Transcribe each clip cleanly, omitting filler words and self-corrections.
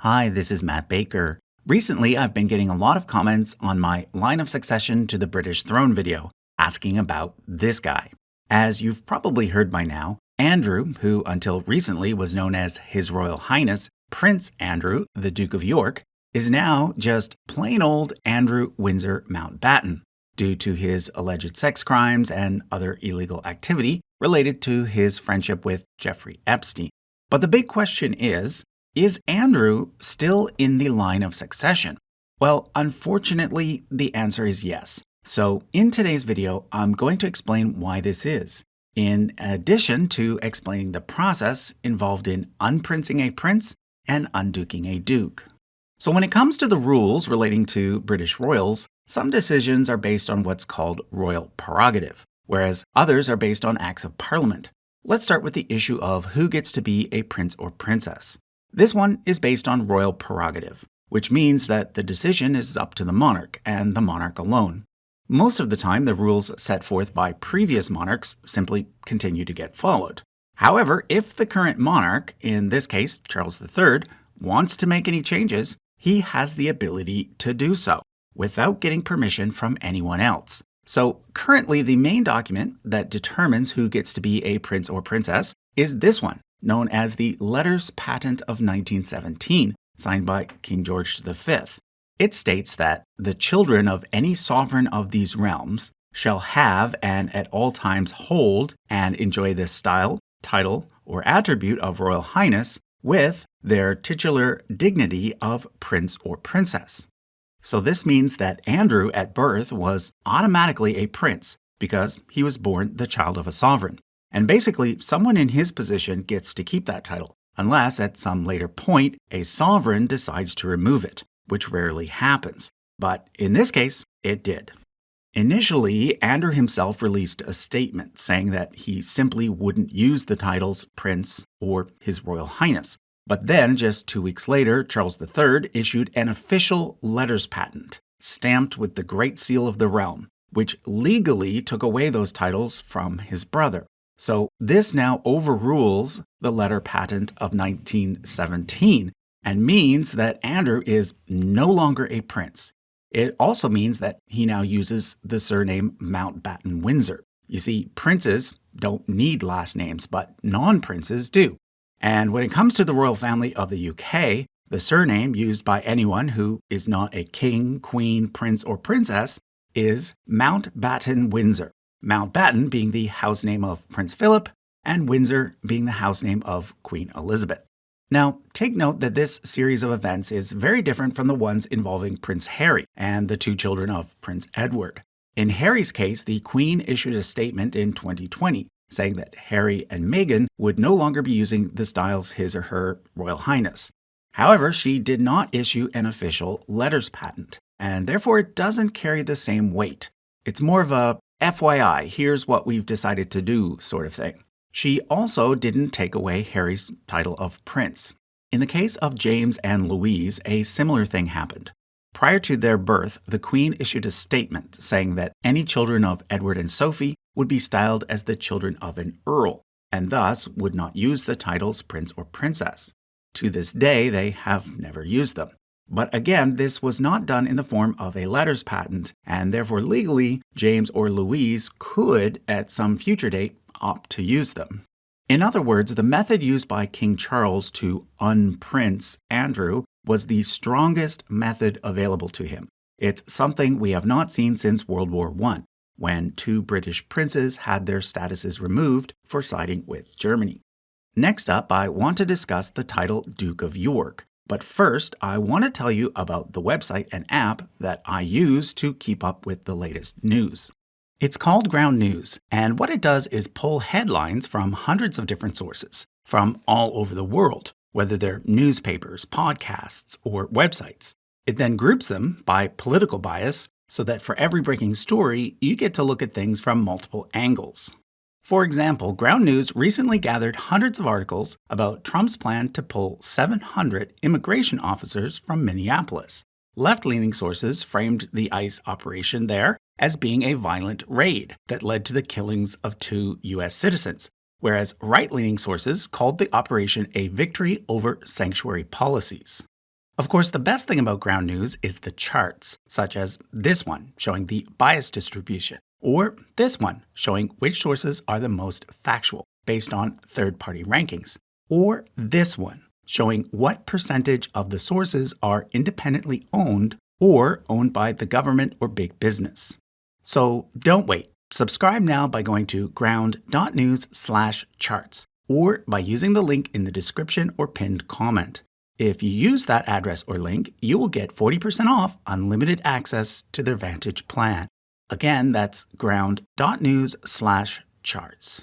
Hi, this is Matt Baker. Recently, I've been getting a lot of comments on my line of succession to the British throne video, asking about this guy. As you've probably heard by now, Andrew, who until recently was known as His Royal Highness Prince Andrew, the Duke of York, is now just plain old Andrew Windsor Mountbatten, due to his alleged sex crimes and other illegal activity related to his friendship with Jeffrey Epstein. But the big question is Andrew still in the line of succession? Well, unfortunately, the answer is yes. So in today's video, I'm going to explain why this is, in addition to explaining the process involved in unprincing a prince and unduking a duke. So when it comes to the rules relating to British royals, some decisions are based on what's called royal prerogative, whereas others are based on acts of parliament. Let's start with the issue of who gets to be a prince or princess. This one is based on royal prerogative, which means that the decision is up to the monarch and the monarch alone. Most of the time, the rules set forth by previous monarchs simply continue to get followed. However, if the current monarch, in this case Charles III, wants to make any changes, he has the ability to do so without getting permission from anyone else. So currently, the main document that determines who gets to be a prince or princess is this one, known as the Letters Patent of 1917, signed by King George V. It states that the children of any sovereign of these realms shall have and at all times hold and enjoy this style, title, or attribute of royal highness with their titular dignity of prince or princess. So this means that Andrew at birth was automatically a prince because he was born the child of a sovereign. And basically, someone in his position gets to keep that title, unless at some later point a sovereign decides to remove it, which rarely happens. But in this case, it did. Initially, Andrew himself released a statement saying that he simply wouldn't use the titles Prince or His Royal Highness. But then, just 2 weeks later, Charles III issued an official letters patent, stamped with the Great Seal of the realm, which legally took away those titles from his brother. So this now overrules the letter patent of 1917 and means that Andrew is no longer a prince. It also means that he now uses the surname Mountbatten Windsor. You see, princes don't need last names, but non-princes do. And when it comes to the royal family of the UK, the surname used by anyone who is not a king, queen, prince, or princess is Mountbatten Windsor. Mountbatten being the house name of Prince Philip, and Windsor being the house name of Queen Elizabeth. Now, take note that this series of events is very different from the ones involving Prince Harry and the two children of Prince Edward. In Harry's case, the Queen issued a statement in 2020 saying that Harry and Meghan would no longer be using the styles His or Her Royal Highness. However, she did not issue an official letters patent, and therefore it doesn't carry the same weight. It's more of a FYI, here's what we've decided to do sort of thing. She also didn't take away Harry's title of prince. In the case of James and Louise, a similar thing happened. Prior to their birth, the Queen issued a statement saying that any children of Edward and Sophie would be styled as the children of an earl, and thus would not use the titles prince or princess. To this day, they have never used them. But again, this was not done in the form of a letters patent, and therefore legally, James or Louise could, at some future date, opt to use them. In other words, the method used by King Charles to unprince Andrew was the strongest method available to him. It's something we have not seen since World War I, when 2 British princes had their statuses removed for siding with Germany. Next up, I want to discuss the title Duke of York. But first, I want to tell you about the website and app that I use to keep up with the latest news. It's called Ground News, and what it does is pull headlines from hundreds of different sources from all over the world, whether they're newspapers, podcasts, or websites. It then groups them by political bias so that for every breaking story, you get to look at things from multiple angles. For example, Ground News recently gathered hundreds of articles about Trump's plan to pull 700 immigration officers from Minneapolis. Left-leaning sources framed the ICE operation there as being a violent raid that led to the killings of 2 U.S. citizens, whereas right-leaning sources called the operation a victory over sanctuary policies. Of course, the best thing about ground news is the charts, such as this one showing the bias distribution, or this one showing which sources are the most factual based on third-party rankings, or this one showing what percentage of the sources are independently owned or owned by the government or big business. So don't wait. Subscribe now by going to ground.news/charts or by using the link in the description or pinned comment. If you use that address or link, you will get 40% off unlimited access to their Vantage plan. Again, that's ground.news/charts.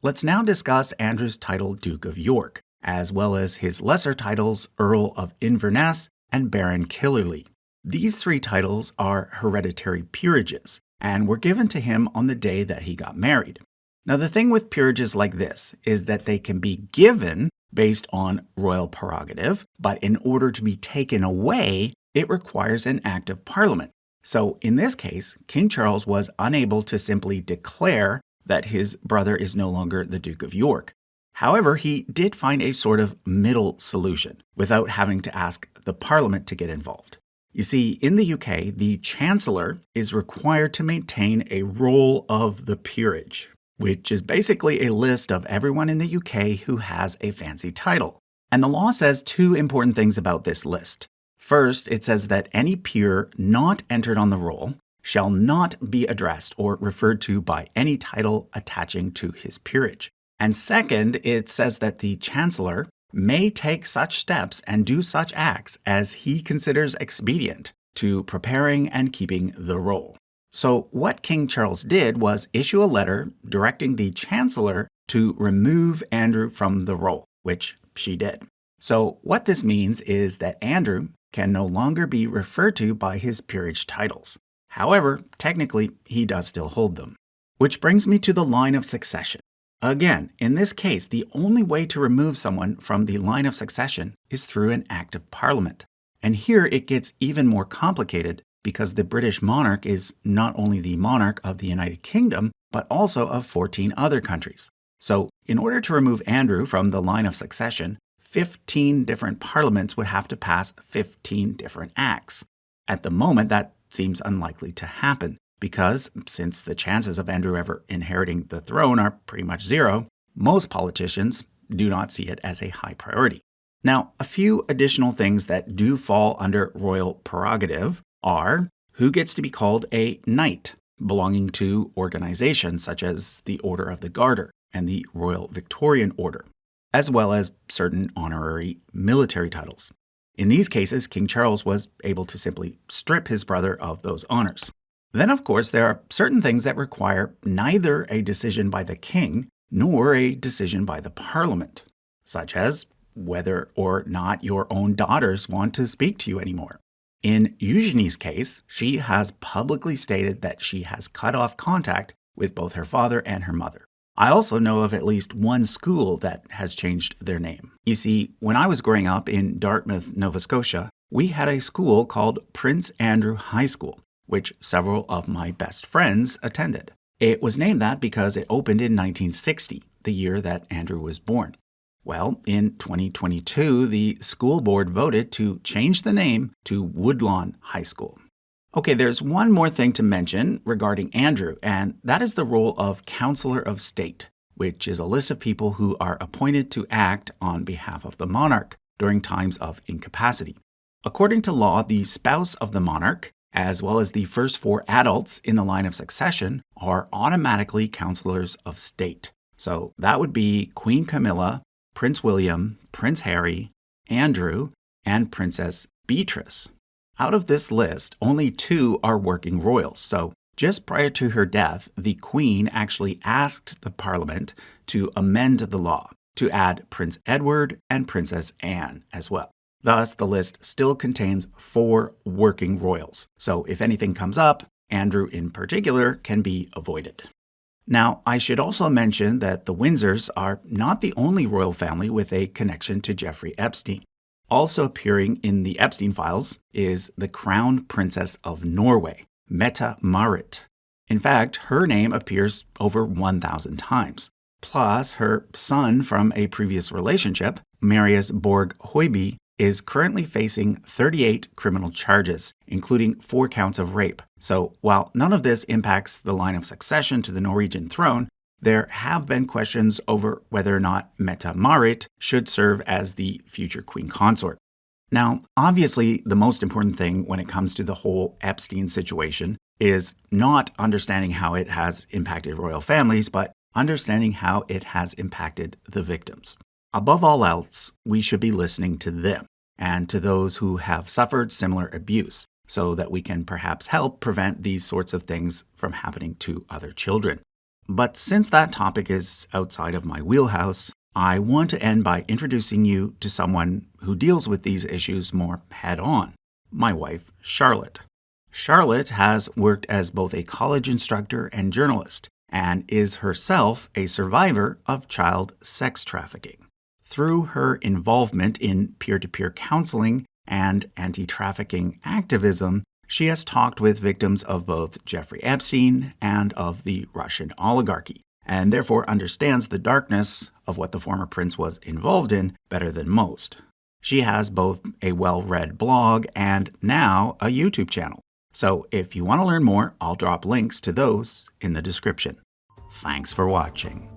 Let's now discuss Andrew's title Duke of York, as well as his lesser titles Earl of Inverness and Baron Killerly. These three titles are hereditary peerages and were given to him on the day that he got married. Now, the thing with peerages like this is that they can be given based on royal prerogative, but in order to be taken away, it requires an act of parliament. So in this case, King Charles was unable to simply declare that his brother is no longer the Duke of York. However, he did find a sort of middle solution without having to ask the parliament to get involved. You see, in the UK, the Chancellor is required to maintain a roll of the peerage, which is basically a list of everyone in the UK who has a fancy title. And the law says two important things about this list. First, it says that any peer not entered on the roll shall not be addressed or referred to by any title attaching to his peerage. And second, it says that the Chancellor may take such steps and do such acts as he considers expedient to preparing and keeping the roll. So what King Charles did was issue a letter directing the Chancellor to remove Andrew from the roll, which she did. So what this means is that Andrew can no longer be referred to by his peerage titles. However, technically, he does still hold them. Which brings me to the line of succession. Again, in this case, the only way to remove someone from the line of succession is through an act of parliament. And here it gets even more complicated because the British monarch is not only the monarch of the United Kingdom, but also of 14 other countries. So in order to remove Andrew from the line of succession, 15 different parliaments would have to pass 15 different acts. At the moment, that seems unlikely to happen because since the chances of Andrew ever inheriting the throne are pretty much zero, most politicians do not see it as a high priority. Now, a few additional things that do fall under royal prerogative are who gets to be called a knight belonging to organizations such as the Order of the Garter and the Royal Victorian Order, as well as certain honorary military titles. In these cases, King Charles was able to simply strip his brother of those honors. Then, of course, there are certain things that require neither a decision by the king nor a decision by the parliament, such as whether or not your own daughters want to speak to you anymore. In Eugenie's case, she has publicly stated that she has cut off contact with both her father and her mother. I also know of at least one school that has changed their name. You see, when I was growing up in Dartmouth, Nova Scotia, we had a school called Prince Andrew High School, which several of my best friends attended. It was named that because it opened in 1960, the year that Andrew was born. Well, in 2022, the school board voted to change the name to Woodlawn High School. Okay, there's one more thing to mention regarding Andrew, and that is the role of Counselor of State, which is a list of people who are appointed to act on behalf of the monarch during times of incapacity. According to law, the spouse of the monarch, as well as the first 4 adults in the line of succession, are automatically counselors of state. So that would be Queen Camilla, Prince William, Prince Harry, Andrew, and Princess Beatrice. Out of this list, only 2 are working royals. So just prior to her death, the Queen actually asked the Parliament to amend the law to add Prince Edward and Princess Anne as well. Thus, the list still contains 4 working royals. So if anything comes up, Andrew in particular can be avoided. Now, I should also mention that the Windsors are not the only royal family with a connection to Jeffrey Epstein. Also appearing in the Epstein files is the Crown Princess of Norway, Mette-Marit. In fact, her name appears over 1,000 times. Plus, her son from a previous relationship, Marius Borg Høiby, is currently facing 38 criminal charges, including 4 counts of rape. So while none of this impacts the line of succession to the Norwegian throne, there have been questions over whether or not Mette-Marit should serve as the future queen consort. Now, obviously, the most important thing when it comes to the whole Epstein situation is not understanding how it has impacted royal families, but understanding how it has impacted the victims. Above all else, we should be listening to them and to those who have suffered similar abuse so that we can perhaps help prevent these sorts of things from happening to other children. But since that topic is outside of my wheelhouse, I want to end by introducing you to someone who deals with these issues more head-on, my wife, Charlotte. Charlotte has worked as both a college instructor and journalist, and is herself a survivor of child sex trafficking. Through her involvement in peer-to-peer counseling and anti-trafficking activism, she has talked with victims of both Jeffrey Epstein and of the Russian oligarchy, and therefore understands the darkness of what the former prince was involved in better than most. She has both a well-read blog and now a YouTube channel. So if you want to learn more, I'll drop links to those in the description. Thanks for watching.